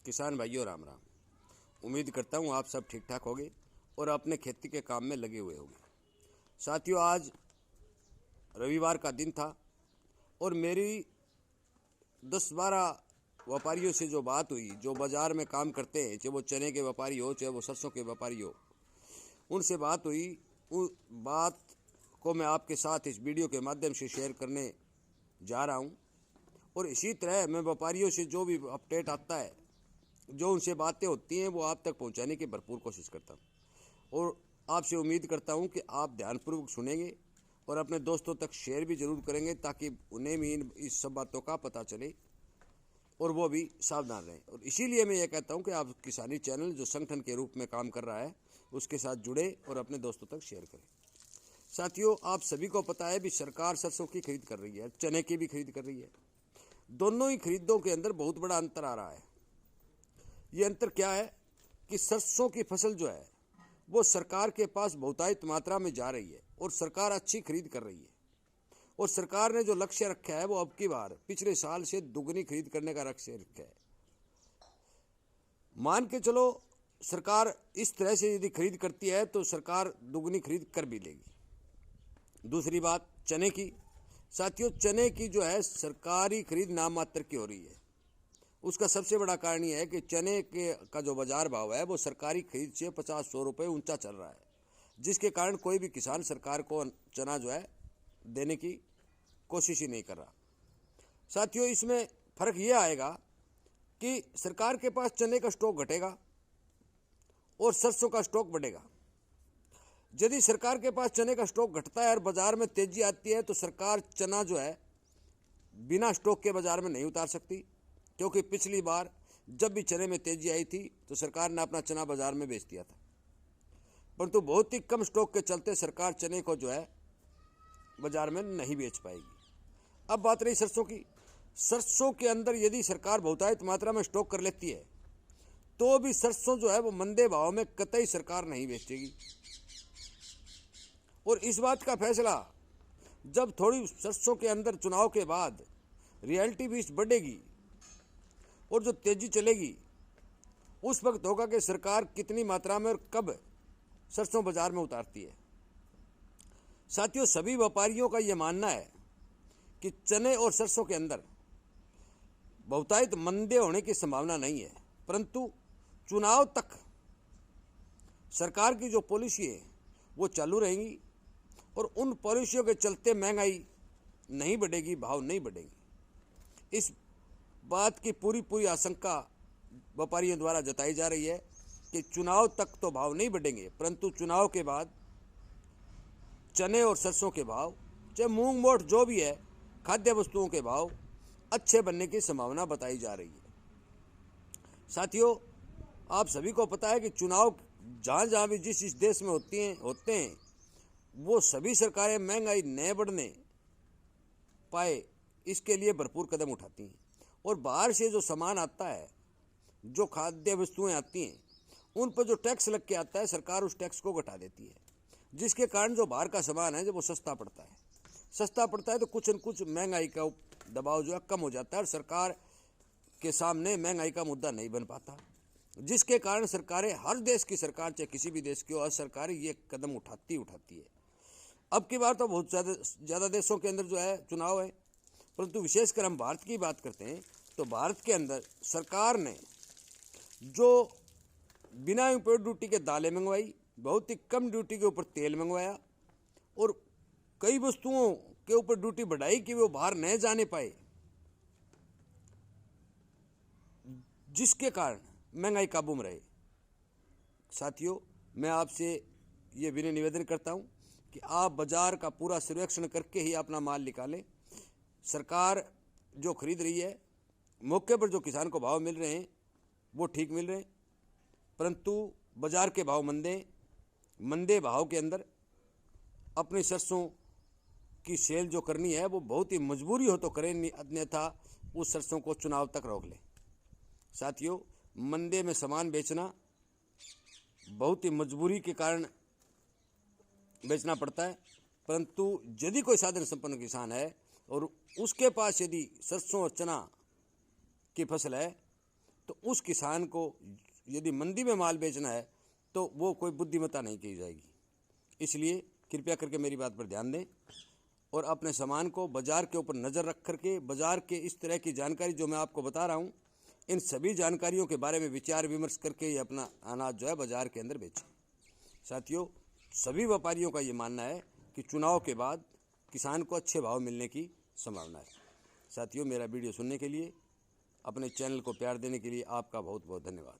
किसान भाइयों राम राम। उम्मीद करता हूँ आप सब ठीक ठाक होंगे और अपने खेती के काम में लगे हुए होंगे। साथियों, आज रविवार का दिन था और मेरी 10-12 व्यापारियों से जो बात हुई, जो बाज़ार में काम करते हैं, चाहे वो चने के व्यापारी हो चाहे वो सरसों के व्यापारी हो, उनसे बात हुई। उस बात को मैं आपके साथ इस वीडियो के माध्यम से शेयर करने जा रहा हूँ। और इसी तरह मैं व्यापारियों से जो भी अपडेट आता है, जो उनसे बातें होती हैं, वो आप तक पहुंचाने की भरपूर कोशिश करता हूं। और आपसे उम्मीद करता हूं कि आप ध्यानपूर्वक सुनेंगे और अपने दोस्तों तक शेयर भी ज़रूर करेंगे, ताकि उन्हें भी इस सब बातों का पता चले और वो भी सावधान रहें। और इसीलिए मैं ये कहता हूं कि आप किसानी चैनल जो संगठन के रूप में काम कर रहा है, उसके साथ जुड़े और अपने दोस्तों तक शेयर करें। साथियों, आप सभी को पता है भी सरकार सरसों की खरीद कर रही है, चने की भी खरीद कर रही है। दोनों ही खरीदों के अंदर बहुत बड़ा अंतर आ रहा है। ये अंतर क्या है कि सरसों की फसल जो है वो सरकार के पास बहुतायत मात्रा में जा रही है और सरकार अच्छी खरीद कर रही है। और सरकार ने जो लक्ष्य रखा है वो अब की बार पिछले साल से दुगनी खरीद करने का लक्ष्य रखा है। मान के चलो, सरकार इस तरह से यदि खरीद करती है तो सरकार दुगनी खरीद कर भी लेगी। दूसरी बात चने की। साथियों, चने की जो है सरकारी खरीद नाम मात्र की हो रही है। उसका सबसे बड़ा कारण यह है कि चने के का जो बाजार भाव है वो सरकारी खरीद से 50-100 रुपये ऊंचा चल रहा है, जिसके कारण कोई भी किसान सरकार को चना जो है देने की कोशिश ही नहीं कर रहा। साथियों, इसमें फ़र्क ये आएगा कि सरकार के पास चने का स्टॉक घटेगा और सरसों का स्टॉक बढ़ेगा। यदि सरकार के पास चने का स्टॉक घटता है और बाजार में तेजी आती है तो सरकार चना जो है बिना स्टॉक के बाजार में नहीं उतार सकती, क्योंकि पिछली बार जब भी चने में तेजी आई थी तो सरकार ने अपना चना बाजार में बेच दिया था। परंतु बहुत ही कम स्टॉक के चलते सरकार चने को जो है बाजार में नहीं बेच पाएगी। अब बात रही सरसों की। सरसों के अंदर यदि सरकार बहुतायत मात्रा में स्टॉक कर लेती है तो भी सरसों जो है वो मंदे भाव में कतई सरकार नहीं बेचेगी। और इस बात का फैसला जब थोड़ी सरसों के अंदर चुनाव के बाद रियलिटी भी बढ़ेगी और जो तेजी चलेगी, उस वक्त होगा कि सरकार कितनी मात्रा में और कब सरसों बाजार में उतारती है। साथियों, सभी व्यापारियों का यह मानना है कि चने और सरसों के अंदर बहुतायत मंदे होने की संभावना नहीं है, परंतु चुनाव तक सरकार की जो पॉलिसी है वो चालू रहेंगी और उन पॉलिसियों के चलते महंगाई नहीं बढ़ेगी, भाव नहीं बढ़ेंगे। इस बात की पूरी आशंका व्यापारियों द्वारा जताई जा रही है कि चुनाव तक तो भाव नहीं बढ़ेंगे, परंतु चुनाव के बाद चने और सरसों के भाव, चाहे मूंग मोट जो भी है, खाद्य वस्तुओं के भाव अच्छे बनने की संभावना बताई जा रही है। साथियों, आप सभी को पता है कि चुनाव जहाँ जहाँ भी जिस देश में होते हैं वो सभी सरकारें महंगाई न बढ़ने पाए इसके लिए भरपूर कदम उठाती हैं। और बाहर से जो सामान आता है, जो खाद्य वस्तुएं आती हैं, उन पर जो टैक्स लग के आता है सरकार उस टैक्स को घटा देती है, जिसके कारण जो बाहर का सामान है जब वो सस्ता पड़ता है तो कुछ न कुछ महंगाई का दबाव जो है कम हो जाता है और सरकार के सामने महंगाई का मुद्दा नहीं बन पाता, जिसके कारण सरकारें, हर देश की सरकार चाहे किसी भी देश की हो, सरकारें ये कदम उठाती है। अब की बार तो बहुत ज़्यादा देशों के अंदर जो है चुनाव है, परंतु विशेषकर हम भारत की बात करते हैं तो भारत के अंदर सरकार ने जो बिना इम्पोर्ट ड्यूटी के दालें मंगवाई, बहुत ही कम ड्यूटी के ऊपर तेल मंगवाया और कई वस्तुओं के ऊपर ड्यूटी बढ़ाई कि वो बाहर न जाने पाए, जिसके कारण महंगाई काबू में रहे। साथियों, मैं आपसे ये विनय निवेदन करता हूँ कि आप बाजार का पूरा सर्वेक्षण करके ही अपना माल निकालें। सरकार जो खरीद रही है, मौके पर जो किसान को भाव मिल रहे हैं वो ठीक मिल रहे हैं, परंतु बाजार के भाव मंदे भाव के अंदर अपनी सरसों की सेल जो करनी है वो बहुत ही मजबूरी हो तो करें, अन्यथा उस सरसों को चुनाव तक रोक लें। साथियों, मंदे में सामान बेचना बहुत ही मजबूरी के कारण बेचना पड़ता है, परंतु यदि कोई साधन संपन्न किसान है और उसके पास यदि सरसों और चना की फसल है तो उस किसान को यदि मंडी में माल बेचना है तो वो कोई बुद्धिमत्ता नहीं की जाएगी। इसलिए कृपया करके मेरी बात पर ध्यान दें और अपने सामान को बाज़ार के ऊपर नज़र रख करके बाज़ार के इस तरह की जानकारी जो मैं आपको बता रहा हूँ, इन सभी जानकारियों के बारे में विचार विमर्श करके ये अपना अनाज जो है बाज़ार के अंदर बेचें। साथियों, सभी व्यापारियों का ये मानना है कि चुनाव के बाद किसान को अच्छे भाव मिलने की संभावना है। साथियों, मेरा वीडियो सुनने के लिए, अपने चैनल को प्यार देने के लिए आपका बहुत बहुत धन्यवाद।